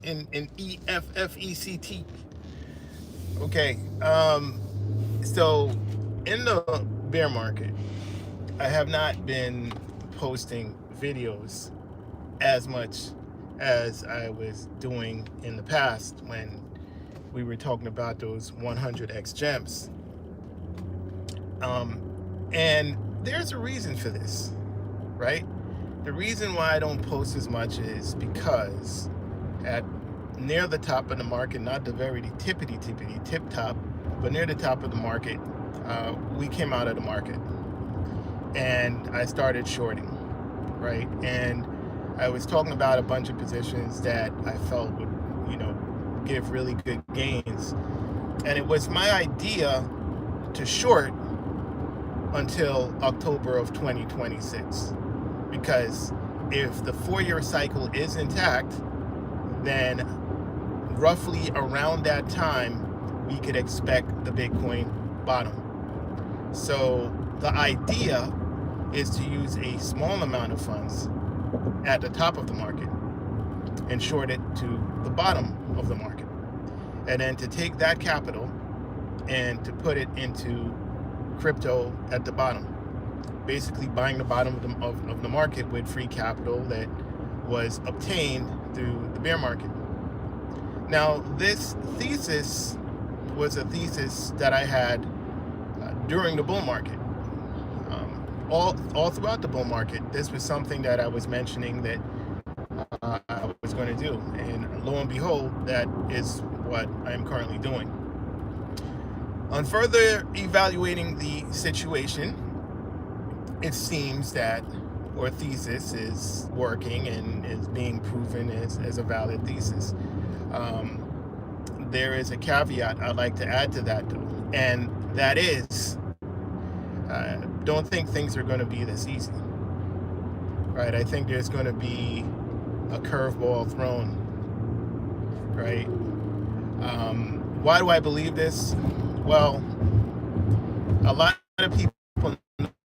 in EFFECT. Okay. So in the bear market, I have not been posting videos as much as I was doing in the past when we were talking about those 100x gems. And there's a reason for this, right? The reason why I don't post as much is because at near the top of the market, not the very tippity tip top, but near the top of the market, we came out of the market and I started shorting, right? And I was talking about a bunch of positions that I felt would, give really good gains. And it was my idea to short until October of 2026. Because if the 4-year cycle is intact, then roughly around that time, we could expect the Bitcoin bottom. So the idea is to use a small amount of funds at the top of the market and short it to the bottom of the market. And then to take that capital and to put it into crypto at the bottom. Basically buying the bottom of the market with free capital that was obtained through the bear market. Now, this thesis was a thesis that I had during the bull market. All throughout the bull market, this was something that I was mentioning that I was going to do. And lo and behold, that is what I'm currently doing. On further evaluating the situation, it seems that our thesis is working and is being proven as a valid thesis. There is a caveat I'd like to add to that, though, and that is, don't think things are going to be this easy, right? I think there's going to be a curveball thrown, right? Why do I believe this? Well, a lot of people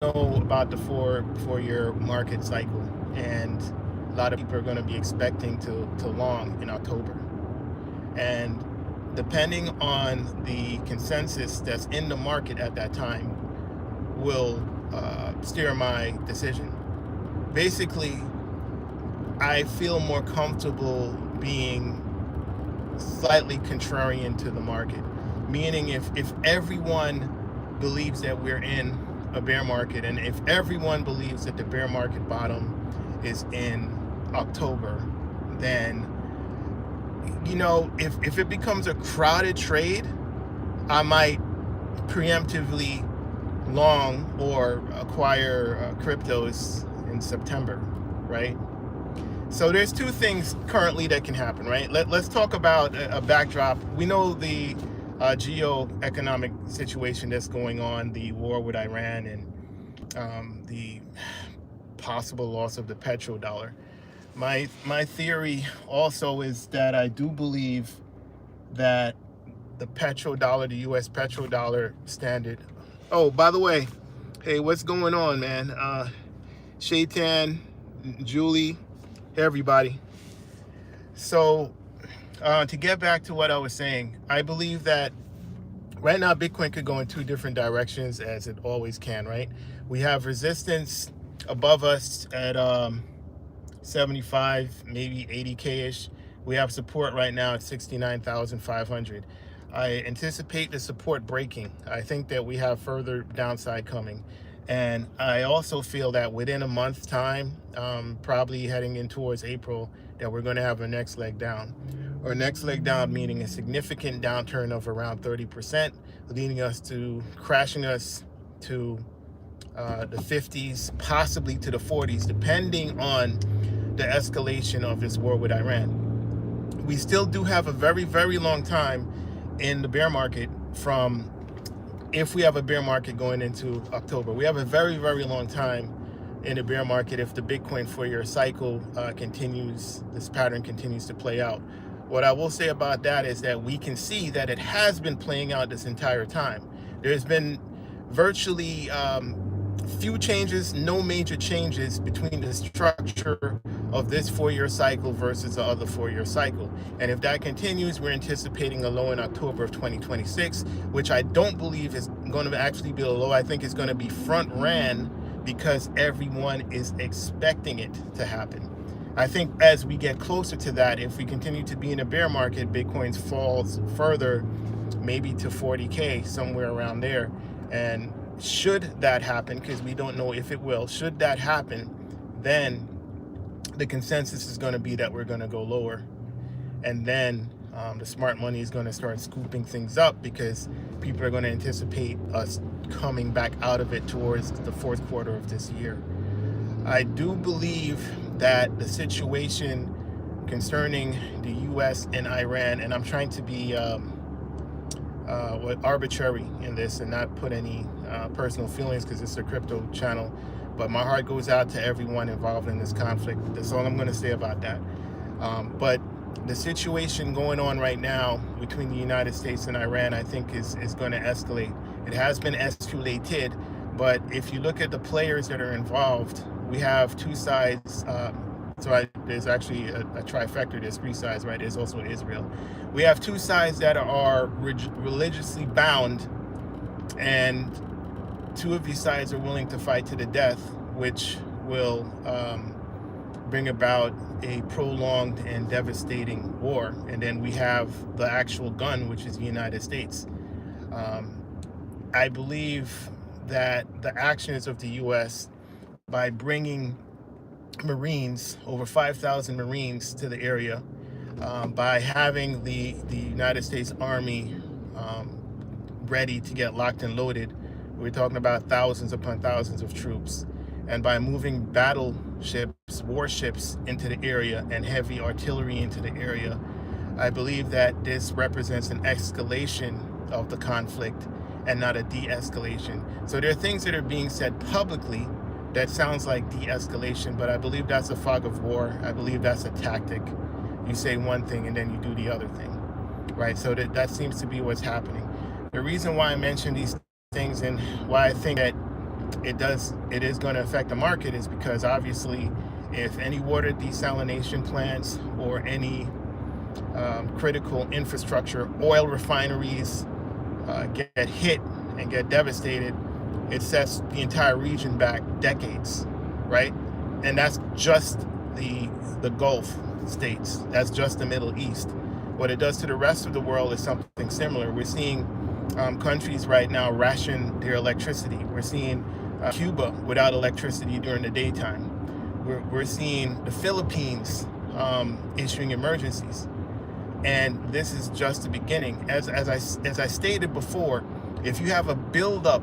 know about the four-year market cycle, and a lot of people are going to be expecting to long in October. And depending on the consensus that's in the market at that time will steer my decision. Basically, I feel more comfortable being slightly contrarian to the market, meaning if everyone believes that we're in a bear market, and if everyone believes that the bear market bottom is in October, then if it becomes a crowded trade, I might preemptively long or acquire cryptos in September, right? So there's two things currently that can happen, right? Let's talk about a backdrop. We know the geo-economic situation that's going on, the war with Iran, and the possible loss of the petrodollar. My theory also is that I do believe that the petrodollar, the U.S. petrodollar standard. Oh, by the way, hey, what's going on, man? Shaitan, Julie, everybody. So to get back to what I was saying, I believe that right now Bitcoin could go in two different directions, as it always can, right? We have resistance above us at 75, maybe 80K-ish. We have support right now at 69,500. I anticipate the support breaking. I think that we have further downside coming. And I also feel that within a month's time, probably heading in towards April, that we're going to have our next leg down. Our next leg down meaning a significant downturn of around 30%, leading us to crashing us to the 50s, possibly to the 40s, depending on the escalation of this war with Iran. We still do have a very, very long time in the bear market from if we have a bear market going into October. We have a very, very long time in the bear market if the Bitcoin 4-year cycle continues, this pattern continues to play out. What I will say about that is that we can see that it has been playing out this entire time. There's been virtually few changes, no major changes between the structure of this 4-year cycle versus the other 4-year cycle. And if that continues, we're anticipating a low in October of 2026, which I don't believe is going to actually be a low. I think it's going to be front ran because everyone is expecting it to happen. I think as we get closer to that, if we continue to be in a bear market, Bitcoin falls further, maybe to 40K, somewhere around there. And should that happen, because we don't know if it will, should that happen, then the consensus is going to be that we're going to go lower. And then the smart money is going to start scooping things up because people are going to anticipate us coming back out of it towards the fourth quarter of this year. I do believe that the situation concerning the US and Iran, and I'm trying to be arbitrary in this and not put any personal feelings because it's a crypto channel, but my heart goes out to everyone involved in this conflict. That's all I'm going to say about that. But the situation going on right now between the United States and Iran, I think is going to escalate. It has been escalated, but if you look at the players that are involved, we have two sides. There's actually a trifecta. There's three sides, right? There's also Israel. We have two sides that are religiously bound, and two of these sides are willing to fight to the death, which will bring about a prolonged and devastating war. And then we have the actual gun, which is the United States. I believe that the actions of the U.S. by bringing Marines, over 5,000 Marines to the area, by having the United States Army ready to get locked and loaded. We're talking about thousands upon thousands of troops. And by moving battleships, warships into the area and heavy artillery into the area, I believe that this represents an escalation of the conflict and not a de-escalation. So there are things that are being said publicly that sounds like de-escalation, but I believe that's a fog of war. I believe that's a tactic. You say one thing and then you do the other thing, right? So that seems to be what's happening. The reason why I mention these things and why I think that it is going to affect the market is because obviously if any water desalination plants or any critical infrastructure, oil refineries get hit and get devastated, it sets the entire region back decades, right? And that's just the Gulf states. That's just the Middle East. What it does to the rest of the world is something similar. We're seeing countries right now ration their electricity. We're seeing Cuba without electricity during the daytime. We're seeing the Philippines issuing emergencies. And this is just the beginning. As I stated before, if you have a buildup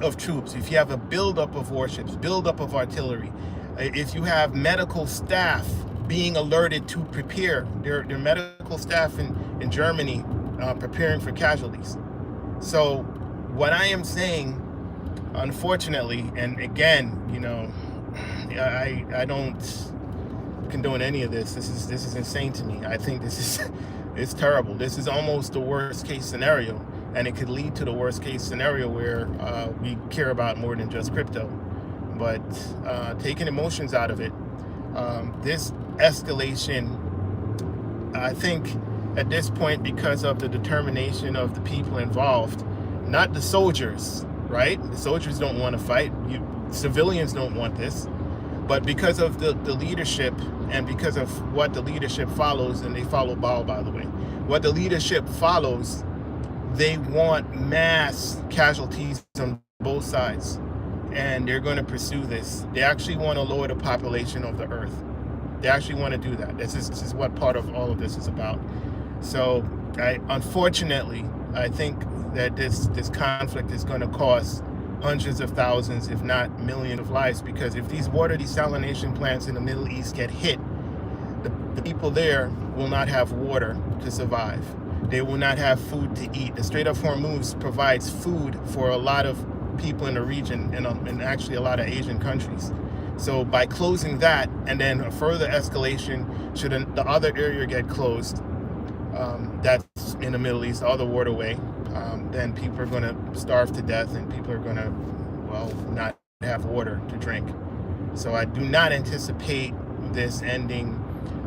of troops, if you have a buildup of warships, buildup of artillery, if you have medical staff being alerted to prepare, their medical staff in Germany preparing for casualties. So what I am saying, unfortunately, and again, you know, I don't condone any of this. This is insane to me. I think this is it's terrible. This is almost the worst case scenario, and it could lead to the worst case scenario where we care about more than just crypto. But taking emotions out of it, this escalation, I think at this point, because of the determination of the people involved, not the soldiers, right? The soldiers don't want to fight. Civilians don't want this. But because of the leadership and because of what the leadership follows, and they follow Baal, by the way, what the leadership follows, they want mass casualties on both sides. And they're going to pursue this. They actually want to lower the population of the earth. They actually want to do that. This is what part of all of this is about. So unfortunately, I think that this conflict is going to cost hundreds of thousands, if not millions of lives, because if these water desalination plants in the Middle East get hit, the people there will not have water to survive. They will not have food to eat. The Strait of Hormuz provides food for a lot of people in the region and actually a lot of Asian countries. So by closing that and then a further escalation, should the other area get closed, that's in the Middle East, the other waterway, then people are going to starve to death and people are going to, well, not have water to drink. So I do not anticipate this ending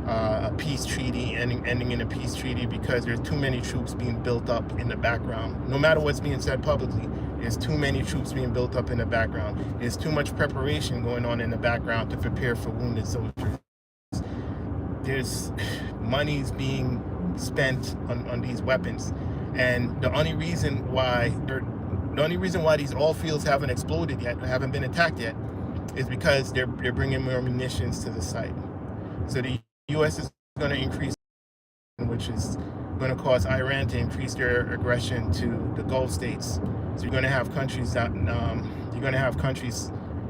a peace treaty, ending in a peace treaty, because there's too many troops being built up in the background. No matter what's being said publicly, there's too many troops being built up in the background. There's too much preparation going on in the background to prepare for wounded soldiers. There's money's being spent on these weapons, and the only reason why these oil fields haven't exploded yet, haven't been attacked yet, is because they're bringing more munitions to the site. So the U.S. is going to increase, which is going to cause Iran to increase their aggression to the Gulf states. So you're going to have countries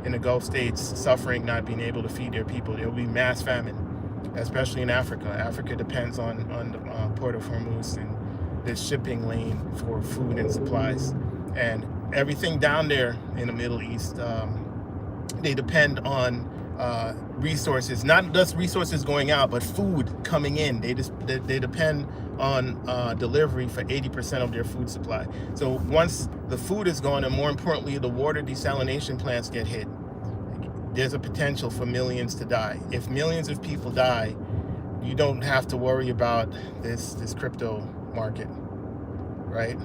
in the Gulf states suffering, not being able to feed their people. There will be mass famine, especially in Africa. Africa depends on the Port of Hormuz and this shipping lane for food and supplies, and everything down there in the Middle East. They depend on resources, not just resources going out, but food coming in. They depend on delivery for 80% of their food supply. So once the food is gone, and more importantly, the water desalination plants get hit, there's a potential for millions to die. If millions of people die, you don't have to worry about this crypto market, right?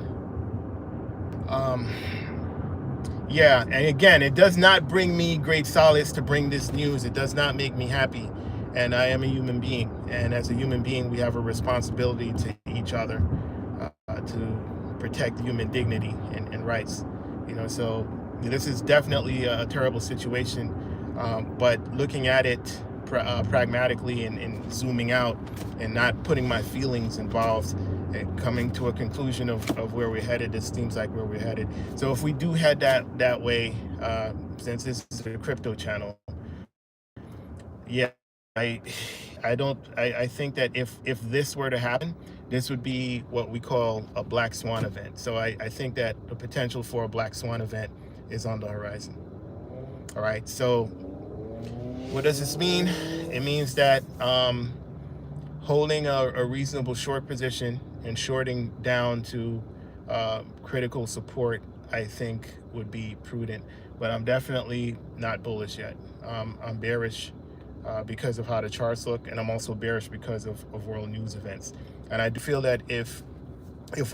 Yeah, and again, it does not bring me great solace to bring this news. It does not make me happy, and I am a human being, and as a human being, we have a responsibility to each other to protect human dignity and rights. So this is definitely a terrible situation, but looking at it pragmatically and zooming out and not putting my feelings involved, and coming to a conclusion of where we're headed, it seems like where we're headed. So if we do head that way, since this is a crypto channel, yeah, I think that if this were to happen, this would be what we call a black swan event. So I think that the potential for a black swan event is on the horizon. All right, so what does this mean? It means that holding a reasonable short position and shorting down to critical support, I think, would be prudent. But I'm definitely not bullish yet. I'm bearish because of how the charts look, and I'm also bearish because of world news events. And I do feel that if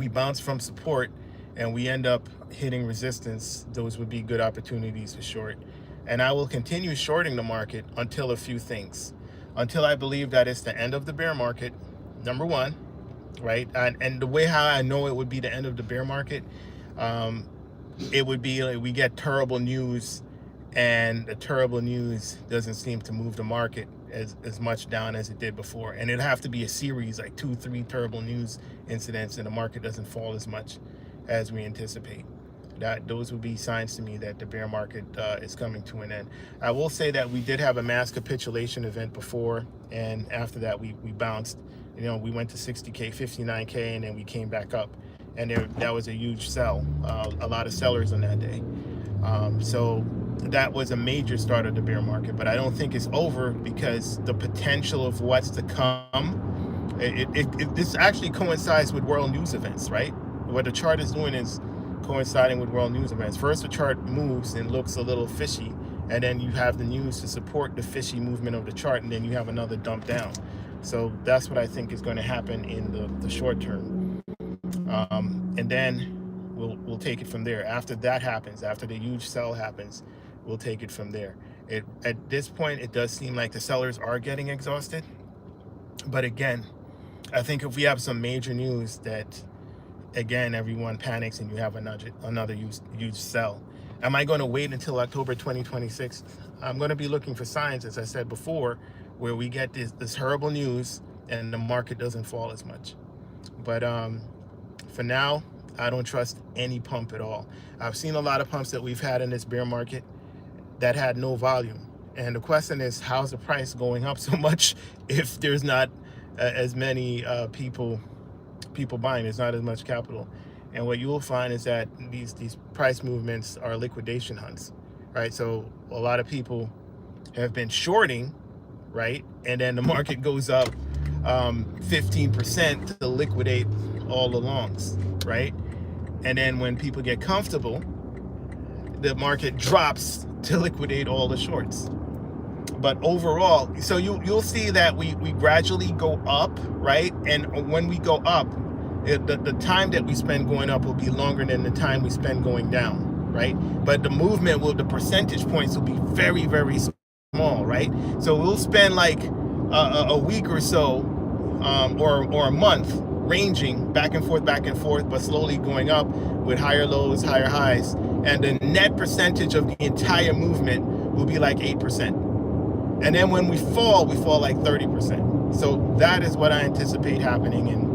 we bounce from support and we end up hitting resistance, those would be good opportunities to short. And I will continue shorting the market until a few things. Until I believe that it's the end of the bear market, number one, right? And the way how I know it would be the end of the bear market, it would be like we get terrible news, and the terrible news doesn't seem to move the market as much down as it did before. And it'd have to be a series, like 2-3 terrible news incidents, and the market doesn't fall as much as we anticipate. Those would be signs to me that the bear market is coming to an end. I will say that we did have a mass capitulation event before, and after that we bounced. We went to 60K, 59K, and then we came back up, and that was a huge sell. A lot of sellers on that day. So that was a major start of the bear market, but I don't think it's over, because the potential of what's to come, this actually coincides with world news events, right? What the chart is doing is coinciding with world news events. First, the chart moves and looks a little fishy, and then you have the news to support the fishy movement of the chart, and then you have another dump down. So that's what I think is going to happen in the short term, and then we'll take it from there. After that happens, after the huge sell happens, we'll take it from there. At this point, it does seem like the sellers are getting exhausted, but again, I think if we have some major news that, again, everyone panics and you have another huge sell. Am I going to wait until October 2026? I'm going to be looking for signs, as I said before, where we get this horrible news and the market doesn't fall as much. But for now, I don't trust any pump at all. I've seen a lot of pumps that we've had in this bear market that had no volume. And the question is, how's the price going up so much if there's not as many people buying? There's not as much capital. And what you will find is that these price movements are liquidation hunts, right? So a lot of people have been shorting, right? And then the market goes up 15% to liquidate all the longs, right? And then when people get comfortable, the market drops to liquidate all the shorts. but overall, so you'll see that we gradually go up, right? And when we go up, the time that we spend going up will be longer than the time we spend going down, right? But the movement will, the percentage points will be very, very small, right? So we'll spend like a week or so, or a month, ranging back and forth, but slowly going up with higher lows, higher highs, and the net percentage of the entire movement will be like 8%. And then when we fall like 30%. So that is what I anticipate happening, and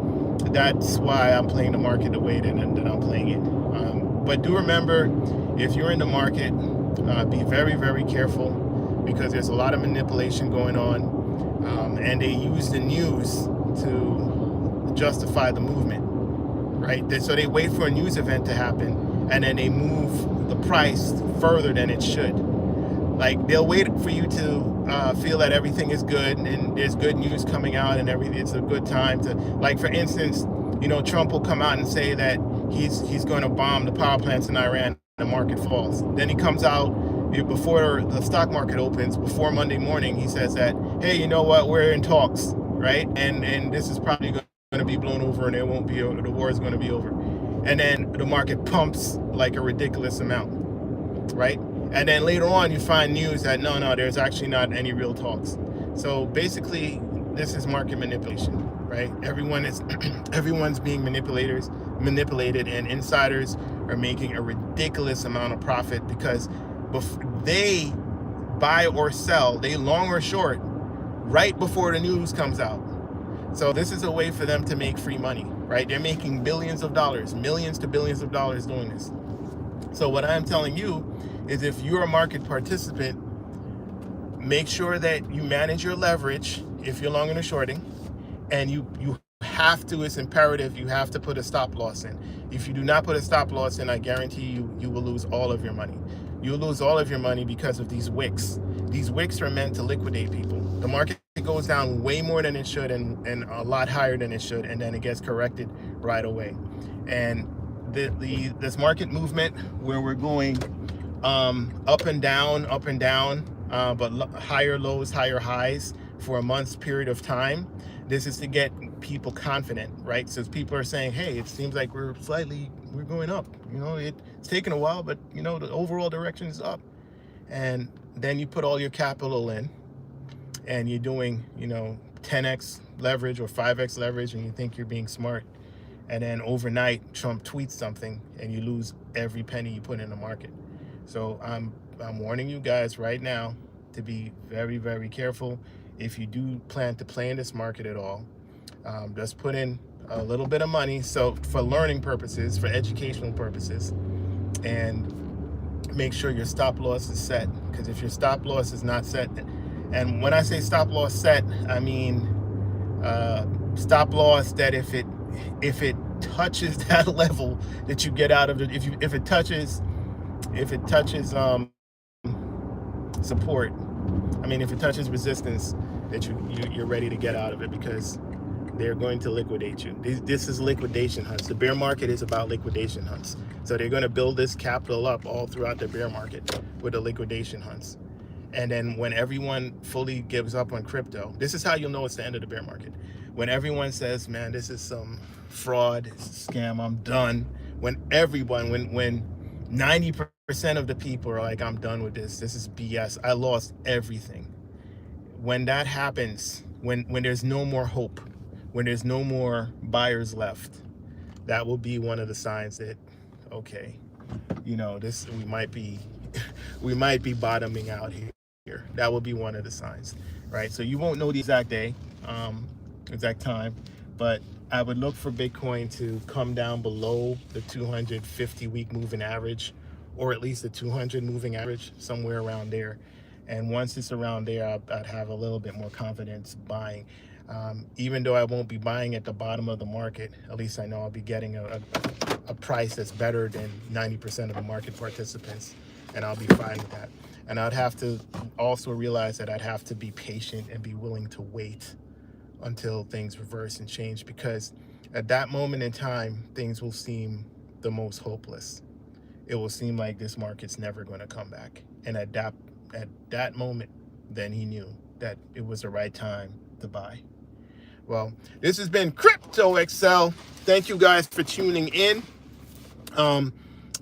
that's why I'm playing the market the way that I'm playing it. But do remember, if you're in the market, be very, very careful, because there's a lot of manipulation going on, and they use the news to justify the movement, right? So they wait for a news event to happen, and then they move the price further than it should. Like, they'll wait for you to feel that everything is good and there's good news coming out and everything. It's a good time to, like, for instance, Trump will come out and say that he's going to bomb the power plants in Iran. The market falls. Then he comes out before the stock market opens, before Monday morning. He says that, hey, you know what? We're in talks, right? And this is probably going to be blown over, and it won't be over. The war is going to be over. And then the market pumps like a ridiculous amount, right? And then later on, you find news that no, there's actually not any real talks. So basically, this is market manipulation, right? Everyone's being manipulated, and insiders are making a ridiculous amount of profit, because they buy or sell, they long or short, right before the news comes out. So this is a way for them to make free money, right? They're making billions of dollars, millions to billions of dollars doing this. So what I'm telling you is, if you're a market participant, make sure that you manage your leverage if you're long and shorting, and you have to, it's imperative, you have to put a stop loss in. If you do not put a stop loss in, I guarantee you will lose all of your money. You'll lose all of your money because of these wicks. These wicks are meant to liquidate people. The market goes down way more than it should, and a lot higher than it should, and then it gets corrected right away. And this market movement where we're going up and down, but higher lows, higher highs for a month's period of time. This is to get people confident, right? So people are saying, hey, it seems like we're going up. It's taken a while, but the overall direction is up. And then you put all your capital in, and you're doing 10x leverage or 5x leverage, and you think you're being smart. And then overnight, Trump tweets something, and you lose every penny you put in the market. So I'm warning you guys right now to be very, very careful. If you do plan to play in this market at all, just put in a little bit of money, so for learning purposes, for educational purposes, and make sure your stop loss is set. Because if your stop loss is not set, and when I say stop loss set, I mean stop loss that if it touches that level that you get out of it, if it touches support, if it touches resistance, that you're ready to get out of it, because they're going to liquidate you. This is liquidation hunts. The bear market is about liquidation hunts. So they're going to build this capital up all throughout the bear market with the liquidation hunts. And then when everyone fully gives up on crypto, this is how you'll know it's the end of the bear market. When everyone says, man, this is some fraud, it's a scam, I'm done. When 90% of the people are like, I'm done with this is BS, I lost everything. When that happens, when there's no more hope, when there's no more buyers left, that will be one of the signs that, okay, this we might be bottoming out here. That will be one of the signs, right? So you won't know the exact day, exact time, but I would look for Bitcoin to come down below the 250-week moving average, or at least the 200 moving average, somewhere around there. And once it's around there, I'd have a little bit more confidence buying. Even though I won't be buying at the bottom of the market, at least I know I'll be getting a price that's better than 90% of the market participants, and I'll be fine with that. And I'd have to also realize that I'd have to be patient and be willing to wait until things reverse and change, because at that moment in time, things will seem the most hopeless. It will seem like this market's never going to come back. And at that moment, then he knew that it was the right time to buy. Well, this has been Crypto.XL. Thank you guys for tuning in. I'm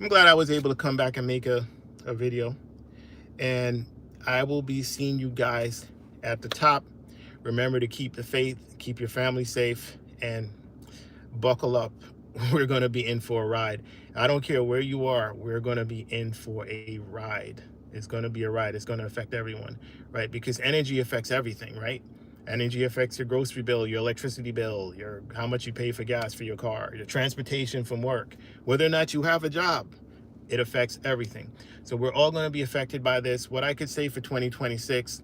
glad I was able to come back and make a video. And I will be seeing you guys at the top. Remember to keep the faith, keep your family safe, and buckle up. We're going to be in for a ride. I don't care where you are. We're going to be in for a ride. It's going to be a ride. It's going to affect everyone, right? Because energy affects everything, right? Energy affects your grocery bill, your electricity bill, your how much you pay for gas for your car, your transportation from work, whether or not you have a job. It affects everything. So we're all going to be affected by this. What I could say for 2026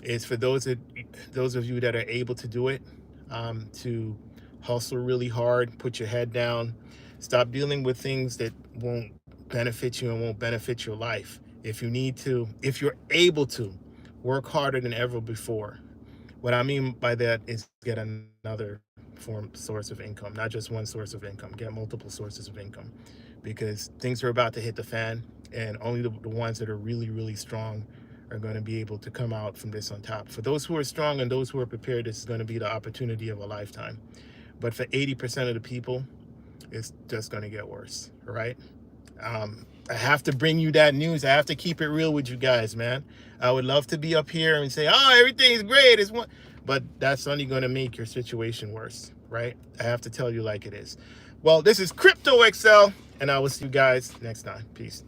is for those of you that are able to do it, to hustle really hard, put your head down, stop dealing with things that won't benefit you and won't benefit your life. If you're able to, work harder than ever before. What I mean by that is get another source of income, not just one source of income, get multiple sources of income, because things are about to hit the fan, and only the ones that are really, really strong are going to be able to come out from this on top. For those who are strong and those who are prepared, this is going to be the opportunity of a lifetime. But for 80% of the people, it's just going to get worse, all right? I have to bring you that news. I have to keep it real with you guys, man. I would love to be up here and say, oh, everything's great. But that's only going to make your situation worse, right? I have to tell you like it is. Well, this is Crypto.XL, and I will see you guys next time. Peace.